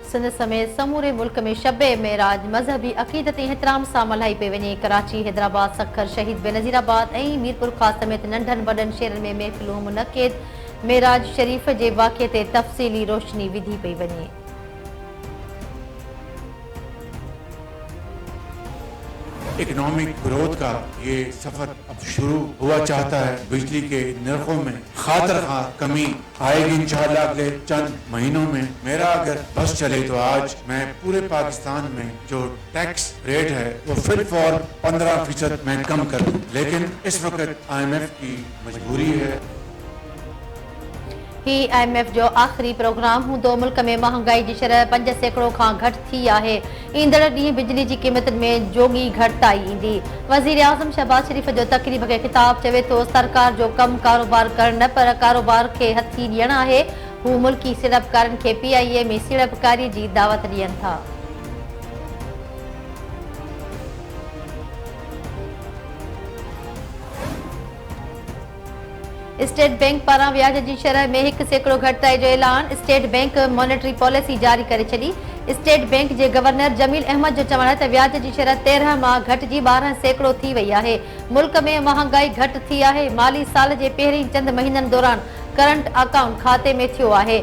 सिंध समेत समूरे मुल्क में शबे मेराज मजहबी अक़ीदत एहतराम सां मल्हाई पई वञे। कराची, हैदराबाद, सखर, शहीद बेनज़ीराबाद ऐं मीरपुर ख़ास समेत नंढनि वॾनि शहरनि में महफ़िलूं मुनक़िद। मेराज शरीफ़ जे वाक़िए ते तफ़सीली रोशनी विधी पई वञे। इकोनॉमिक ग्रोथ का ये सफर अब शुरू हुआ चाहता है। बिजली के नरखों में खातर खा कमी आएगी इंशाअल्लाह अगले चंद महीनों में। मेरा अगर बस चले तो आज मैं पूरे पाकिस्तान में जो टैक्स रेट है वो फिल फॉर 15% मैं कम कर दूं, लेकिन इस वक्त IMF की मजबूरी है। ही IMF जो आख़िरी प्रोग्राम हूंदो। मुल्क में महांगाई जी शरह 5% खां घटि थी आहे। ईंदड़ ॾींहुं बिजली जी क़ीमतुनि में जोगी घटिताई ईंदी। वज़ीर आज़म शहबाज शरीफ़ जो तक़रीब खे ख़िताब चवे थो सरकार जो कमु कारोबार करणु न पर कारोबार खे हथी ॾियणु आहे। हू मुल्की सीड़पकारनि खे PIA में सीड़पकारी जी दावत ॾियनि था। स्टेट बैंक पारां व्याज जी शरह में 1% घटिताई जो ऐलान। स्टेट बैंक मॉनेटरी पॉलिसी जारी करे छॾी। स्टेट बैंक जे गवर्नर जमील अहमद जो चवणु आहे त व्याज जी शरह 13 मां घटिजी 12% थी वई आहे। मुल्क में महांगाई घटि थी आहे। माली साल जे पहिरीं चंद महीननि दौरान करंट अकाउंट खाते में थियो आहे।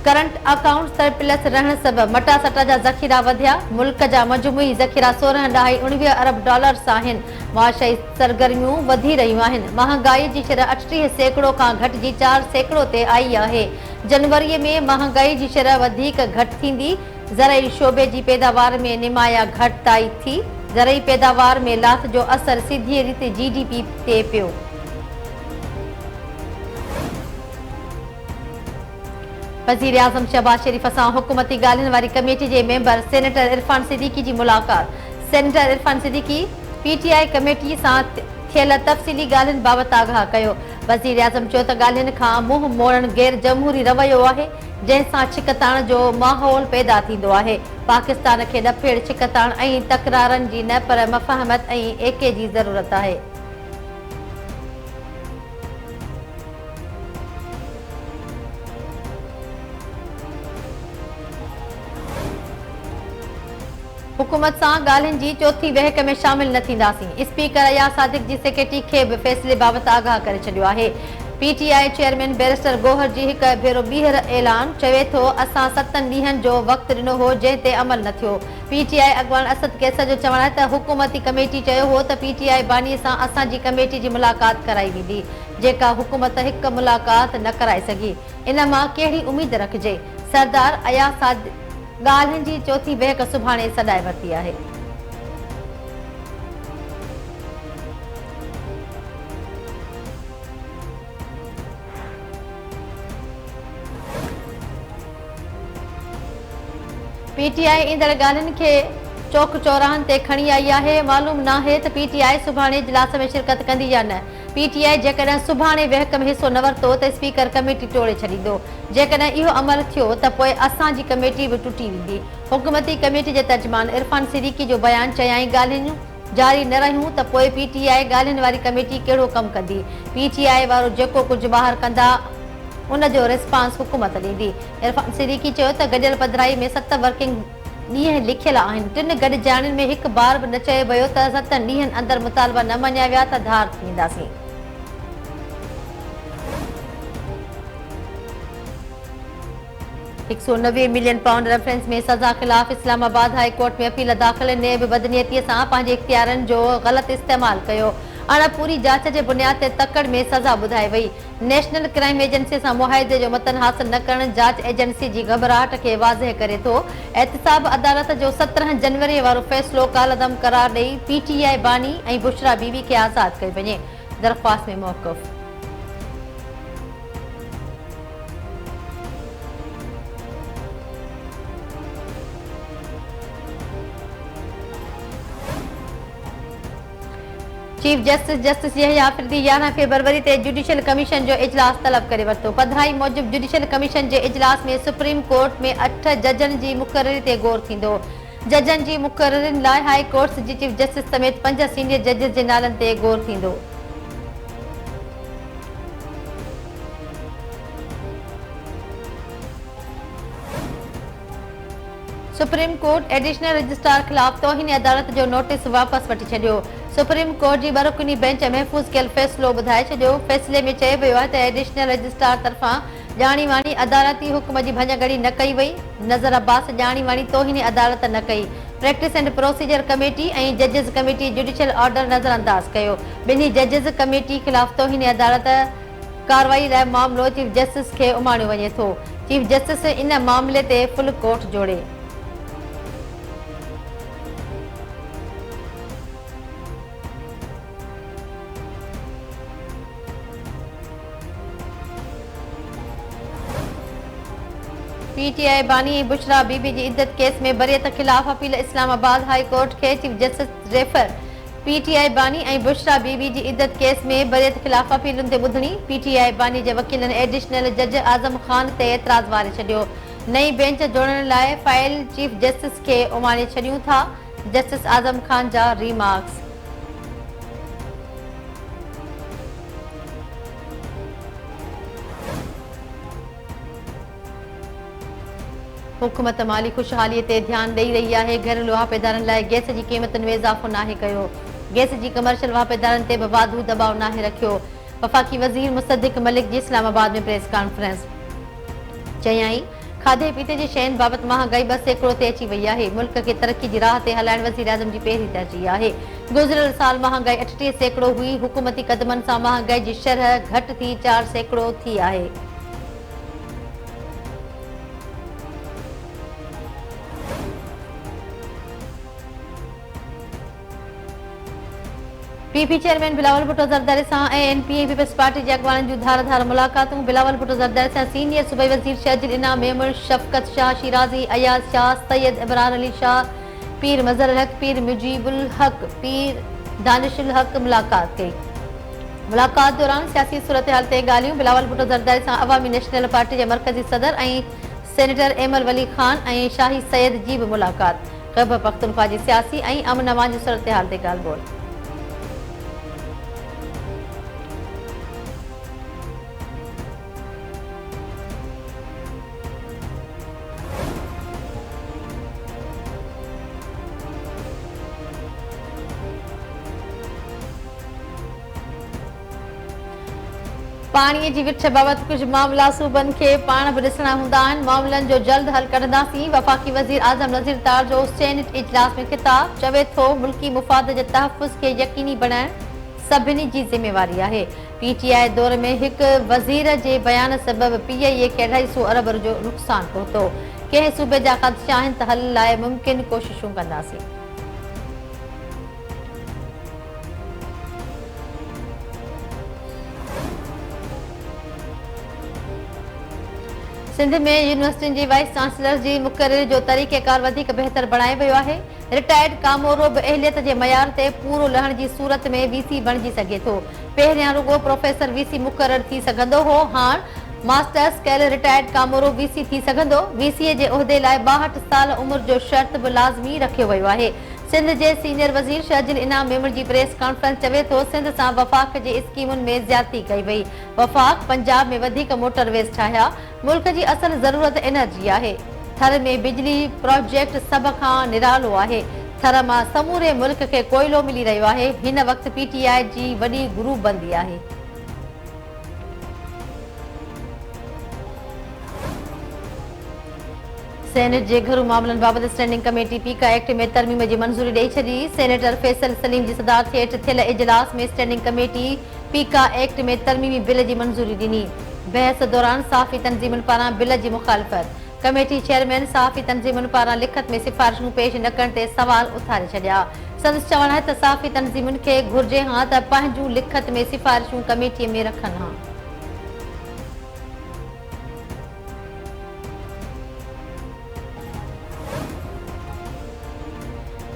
करंट अकाउंट सरप्लस रहण सबबि मटा सटा जा ज़ख़ीरा वधिया। मुल्क जा मजमूई ज़ख़ीरा 16.19 अरब डॉलर्स आहिनि। माशी सरगर्मियूं वधी रहियूं आहिनि। महांगाई जी शरह 38% खां घटिजी 4% ते आई आहे। जनवरीअ में महांगाई जी शरह वधीक घटि थींदी। ज़रई शोबे जी पैदावार में निमाया घटिताई थी। ज़रई पैदावार में लाथ जो असर सीधी रीति GDP ते पियो। वज़ीर आज़म शहबाज शरीफ़ सां हुकूमती ॻाल्हियुनि वारी कमेटी जे मेंबर सेनेटर इरफान सिद्दीकी जी मुलाक़ात। Senator Irfan Siddiqui PTI committee सां थियल तफ़सीली ॻाल्हियुनि बाबति आगाह कयो। वज़ीर आज़म चयो त ॻाल्हियुनि खां मुंहुं मोड़ण गैर जमहूरी रवैयो आहे, जंहिंसां छिकताण जो माहौल पैदा थींदो आहे। पाकिस्तान खे ॾफेड़ छिकताण ऐं तकरारनि जी न पर मफ़ाहमत ऐं एके जी ज़रूरत आहे। हुकूमत सां ॻाल्हियुनि जी चौथी बहक में शामिल न थींदासीं। स्पीकर अयाज सादिक जी सेक्रेटरी खे बि फ़ैसिले बाबति आगाह करे छॾियो आहे। PTI चेयरमैन बैरिस्टर गौहर जी हिकु भेरो ॿीहर ऐलान चवे थो असां 7 ॾींहनि जो वक़्तु ॾिनो हो जंहिं ते अमल न थियो। PTI अॻवान असद कैसर जो चवणु आहे त हुकूमती कमेटी चयो हो त PTI बानीअ सां असांजी कमेटी जी मुलाक़ात कराई वेंदी, जेका हुकूमत हिकु मुलाक़ात न कराए सघी। इन मां कहिड़ी उमेद रखिजे। सरदार अयाज सादिक ॻाल्हियुनि जी चौथी बहक सुभाणे सॾाए वरिती आहे। PTI ईंदड़ ॻाल्हियुनि खे चौक चौराहनि ते खणी आई आहे। मालूम नाहे त PTI सुभाणे इजलास में शिरकत कंदी या न। PTI जेकॾहिं सुभाणे बहक में हिसो न वरितो त स्पीकर कमेटी टोड़े छॾींदो। जेकॾहिं इहो अमल थियो त पोइ असांजी कमेटी बि टुटी वेंदी। हुकूमती कमेटी जे तर्जुमान इरफान सिद्दीकी जो बयानु चयाईं ॻाल्हियूं जारी न रहियूं त पोइ PTI ॻाल्हियुनि वारी कमेटी कहिड़ो कमु कंदी। PTI वारो जेको कुझु ॿाहिरि कंदा उन जो रिस्पांस हुकूमत ॾींदी। इरफान सिद्दीकी चयो त गॾियल पधिराई में 7 वर्किंग ॾींहं लिखियल आहिनि। 3 गॾिजाणियुनि में हिकु बार बि न चयो वियो त 7 ॾींहनि अंदरि मुतालबा न मञिया विया त धार थी वेंदासीं। 190 मिलियन पाउंड रेफरेंस में सज़ा ख़िलाफ़ इस्लामाबाद हाई कोर्ट में अपील दाख़िल। नेब बदनीयतीअ सां पंहिंजे इख्तियारनि जो ग़लति इस्तेमालु कयो। पूरी जांच जे बुनियाद ते तकड़ में सज़ा ॿुधाई वई। नेशनल क्राइम एजेंसी सां मुआहिदे जो मतन हासिल न करणु जांच एजेंसी जी घबराहट खे वाज़ह करे थो। एहतिसाब अदालत जो 17 जनवरी वारो फ़ैसिलो कालअदम करार ॾेई PTI बानी ऐं बुशरा बीवी खे आज़ादु कयो वञे। दरख़्वास्त में मौक़ुफ़। चीफ जस्टिस यहया आफरीदी 11 फरवरी ते जुडिशियल कमीशन जो इजलास तलब करे वरितो। पधिराई मूजिब जुडिशियल कमीशन जे इजलास में सुप्रीम कोर्ट में 8 जजनि जी मुक़ररी ते गौर थींदो। जजनि जी मुक़ररियुनि लाइ हाई कोर्ट्स जी चीफ जस्टिस समेत 5 सीनियर जजिस जे नालनि ते गौर थींदो। सुप्रीम कोर्ट एडिशनल रजिस्ट्रार खिलाफ तौहीन अदालत जो नोटिस वापस वठी छॾियो। सुप्रीम कोर्ट जी बरकुनी बेंच महफ़ूज़ कयल फ़ैसिलो ॿुधाए छॾियो। फ़ैसिले में चयो वियो आहे त एडिशनल रजिस्ट्रार तरफ़ां ॼाणी वाणी अदालती हुक्म जी भञगड़ी न कई वई। नज़र अब्बास ॼाणी वाणी तौहीन अदालत न कई। प्रैक्टिस एंड प्रोसीजर कमेटी ऐं जजिस कमेटी जुडिशियल ऑर्डर नज़रअंदाज कयो। ॿिन्ही जजिस कमेटी खिलाफ तौहीन अदालत कार्रवाई लाइ मामलो चीफ जस्टिस खे उमाणियो वञे थो। चीफ जस्टिस इन मामले ते फुल कोर्ट जोड़े। पीटीआई बानी ऐं बुशरा बीबी जी इद्दत केस में बरियत खिलाफ अपील इस्लामाबाद हाई कोर्ट खे चीफ जस्टिस रेफर। पीटीआई बानी ऐं बुशरा बीबी जी इद्दत केस में बरियत खिलाफ अपीलुनि ते ॿुधणी। पीटीआई बानी जे वकीलनि एडिशनल जज आज़म ख़ान ते एतिराज़ वारे छॾियो। नई बेंच जोड़ण लाइ फाइल चीफ जस्टिस खे उमाणे छॾियूं था। जस्टिस आज़म ख़ान जा रीमार्क्स। हुकूमत माली खुशहाली ते ध्यान ॾेई रही आहे। घरेलू वापेदारनि लाइ गैस जी क़ीमतुनि में इज़ाफ़ो नाहे कयो। गैस जी कमर्शियल वापेदारनि ते बि वाधू दबाव नाहे रखियो। वफ़ाक़ी वज़ीर मुसद्दिक़ मलिक जी इस्लामाबाद में प्रेस कॉन्फ्रेंस चयाईं खाधे पीते जी शयुनि बाबति महांगाई 2% ते अची वई आहे। मुल्क खे तरक़ी जी राह ते हलाइण वज़ीर आज़म जी पहिरीं तरजीह आहे। गुज़िरियल साल महांगाई 38% हुई। हुकूमती क़दमनि सां महांगाई जी शरह घटि थी 4% थी आहे। पीपी चेयरमैन बिलावल भुट्टो ज़रदारी सां एनपी पीपल्स पार्टी जे अॻवाननि जूं धार मुलाक़ातूं। बिलावल भुट्टो ज़रदारी सां सीनियर सूबाई वज़ीर शहजुल इनाम मेमण शफ़क़त शाह शिराज़ी अयाज़ शाह सैयद इमरान अली शाह पीर मज़हर हक़ पीर मुजीबुल हक़ पीर दानिशुल हक़ मुलाक़ात कई। मुलाक़ात दौरान सियासी सूरत हाल ते ॻाल्हियूं। बिलावल भुट्टो ज़रदारी सां अवामी नेशनल पार्टी जे मरकज़ी सदर ऐं सेनेटर एमल वली ख़ान ऐं शाही सैयद जी बि मुलाक़ात। ख़ैबर पख्तूनख्वा जी सियासी ऐं अमन अमान जी सूरत हाल ते ॻाल्हि ॿोल। पाणीअ जी विठ बाबति कुझु मामला सूबनि खे पाण बि ॾिसणा हूंदा आहिनि। मामलनि जो जल्द हल कढंदासीं। वफ़ाक़ी वज़ीर आज़म नज़ीर तार जो सेनेट इजलास में ख़िताब चवे थो मुल्की मुफ़ाद जे तहफ़ुज़ खे यकीनी बणाइण सभिनी जी ज़िमेवारी आहे। पीटीआई दौर में हिकु वज़ीर जे बयान सबबि पीआईए खे 250 अरब जो नुक़सानु पहुतो। कंहिं सूबे जा ख़दशा आहिनि त हल लाइ मुमकिन कोशिशूं कंदासीं। सिंध में यूनिवर्सिटियुनि जी वाइस चांसलर जी मुक़ररी जो तरीक़ेकार वधीक बहितर बणाए वियो आहे। रिटायर्ड कामोरो बि अहलियत जे मयार ते पूरो लहण जी सूरत में वीसी बणिजी सघे थो। पहिरियां रुगो प्रोफेसर वीसी मुक़रर थी सघंदो हो। हाणे मास्टर्स कयल रिटायर्ड कामोरो वीसी थी सघंदो। वीसीए जे उहिदे लाइ 62 साल उमिरि जो शर्त बि लाज़मी रखियो वियो आहे। सिंध जे सीनियर वज़ीर शहजुल इनाम मेमण जी प्रेस कॉन्फ्रेंस चवे थो सिंध सां वफ़ाक़ जे स्कीमुनि में ज़्यादती कई वई। वफ़ाक़ पंजाब में वधीक मोटरवेज़ ठाहिया। मुल्क जी असल ज़रूरत एनर्जी आहे। थर में बिजली प्रोजेक्ट सभ खां निरालो आहे। थर मां समूरे मुल्क खे कोयलो मिली रहियो आहे। हिन वक़्तु पीटीआई जी वॾी ग्रुप बंदी आहे। सेनेट जे घरू मामलनि बाबति स्टैंडिंग कमेटी पीका एक्ट में तरमीम जी मंज़ूरी ॾेई छॾी। सेनेटर फैसल सलीम जी सदारत हेठि थियल इजलास में स्टैंडिंग कमेटी पीका एक्ट में तरमीमी बिल जी मंज़ूरी ॾिनी। बहस दौरान सहाफ़ी तंज़ीमुनि पारां बिल जी मुख़ालिफ़त। कमेटी चेयरमैन सहाफ़ी तंज़ीमुनि पारां लिखत में सिफ़ारिशूं पेश न करण ते सवाल उथारे छॾिया। संदसि चवणु आहे त सहाफ़ी तंज़ीमुनि खे घुर्जे हा त पंहिंजूं लिखत में सिफ़ारिशूं कमेटीअ में रखनि हा।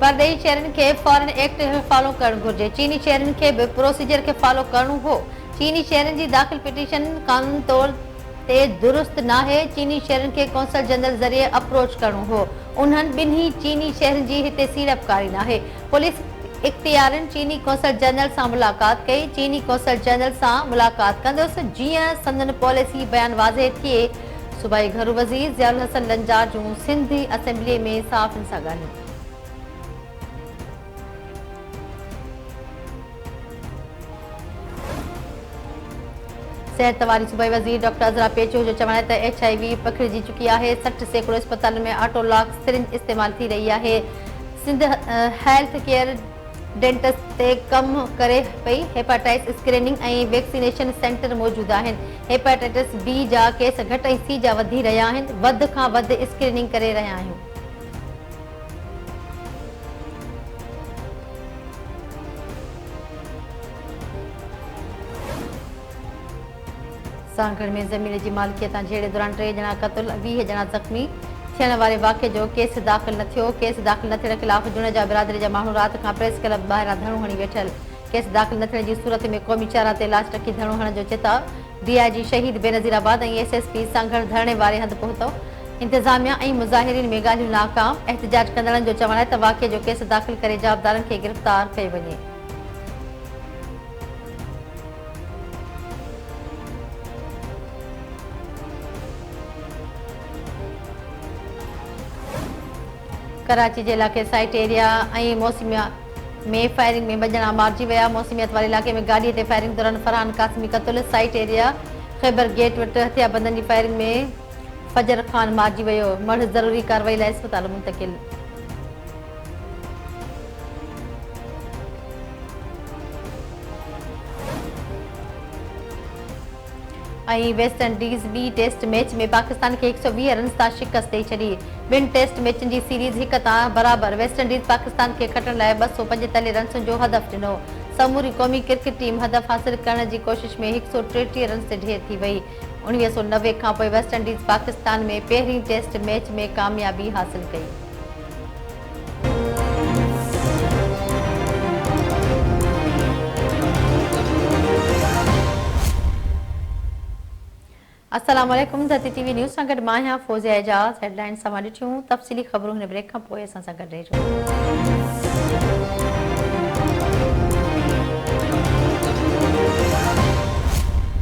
परदेही शहरनि खे फॉरेन एक्ट फॉलो करणु घुर्जे। चीनी शहरनि खे बि प्रोसीजर खे फॉलो करणो हो। चीनी शहरनि जी दाख़िल पिटीशन कानून तौर ते दुरुस्त नाहे। चीनी शहरनि खे कौंसल जनरल ज़रिए अप्रोच करणो हो। उन्हनि ॿिन्ही चीनी शहरनि जी हिते सीड़पकारी नाहे। पुलिस इख्तियारनि चीनी कौंसल जनरल सां मुलाक़ात कई। चीनी कौंसल जनरल सां मुलाक़ात कंदुसि जीअं संदन पॉलिसी बयान वाज़े थिए। सूबाई घरू वज़ीर ज़ियाउल हसन लंजार जूं सिंधी असेंबली में सहाफ़ियुनि सां ॻाल्हियूं। सिहत वारी सूबाई वज़ीर डॉक्टर अज़रा पेचो जो चवण त HIV पखिड़िजी चुकी आहे। 60% अस्पताल में ऑटोलॉग सिरिंज इस्तेमाल थी रही आहे। सिंध हेल्थ केयर डेंटिस्ट ते कम करे पई। हेपेटाइटिस स्क्रीनिंग ऐं वैक्सीनेशन सेंटर मौजूद आहिनि। हेपेटाइटिस B जा केस घटि ऐं C जा वधी रहिया आहिनि। वध खां वधि स्क्रीनिंग करे रहिया आहियूं। सांगड़ में ज़मीन जी मालिकियत झेड़े दौरान 3 ॼणा क़तल 20 ॼणा ज़ख़्मी थियण वारे वाक़े जो केस दाख़िल न थियो। केस दाख़िल न थियण ख़िलाफ़ जुड़ जा बिरादरी जा माण्हू राति खां प्रेस क्लब ॿाहिरां धरणो हणी वेठल। केस दाख़िल न थियण जी सूरत में क़ौमी चारा ते लाश रखी धरणो हणण जो चेताव। DIG शहीद बेनज़ीराबाद ऐं SSP सांगड़ धरणे वारे हंधि पहुतो। इंतिज़ामिया ऐं मुज़ाहिरीन में ॻाल्हियूं नाकाम। एहतिजाज कंदड़नि जो चवण आहे त वाक़े जो केस दाख़िल करे जवाबदारनि खे गिरफ़्तार कयो वञे। कराची जे इलाइक़े साइट एरिया ऐं मौसमिया में फायरिंग में 2 ॼणा मारिजी विया। मौसमियत वारे इलाइक़े में गाॾीअ ते फायरिंग दौरान फरहान क़ासिमी क़तल। साइट एरिया ख़ैबर गेट वटि हथियारबंदनि जी फायरिंग में फजर ख़ान मारिजी वियो। मढ़ ज़रूरी कार्रवाई लाइ अस्पताल मुंतक़िल। ऐं वेस्ट इंडीज़ ॿी टेस्ट मैच में पाकिस्तान खे 120 रन सां शिकस्त ॾेई छॾी। 2 टेस्ट मैचनि जी सीरीज़ 1 तां बराबर। वेस्ट इंडीज़ पाकिस्तान खे खटण लाइ 245 रन्स जो हदफ़ ॾिनो। समूरी क़ौमी क्रिकेट टीम हदफ़ हासिल करण जी कोशिश में 133 रन ते ढेर थी वई। 1990 खां पोइ वेस्ट इंडीज़ पाकिस्तान में पहिरीं टेस्ट मैच में कामयाबी हासिल कई। अस्सलाम वालेकुम। धरती TV न्यूज़ सां गॾु मां आहियां फ़ौज़िया एजाज़। हेडलाइन्स सां ॾिठियूं। तफ़सीली ख़बरूं हिन ब्रेक खां पोइ असां सां गॾु रहिजो।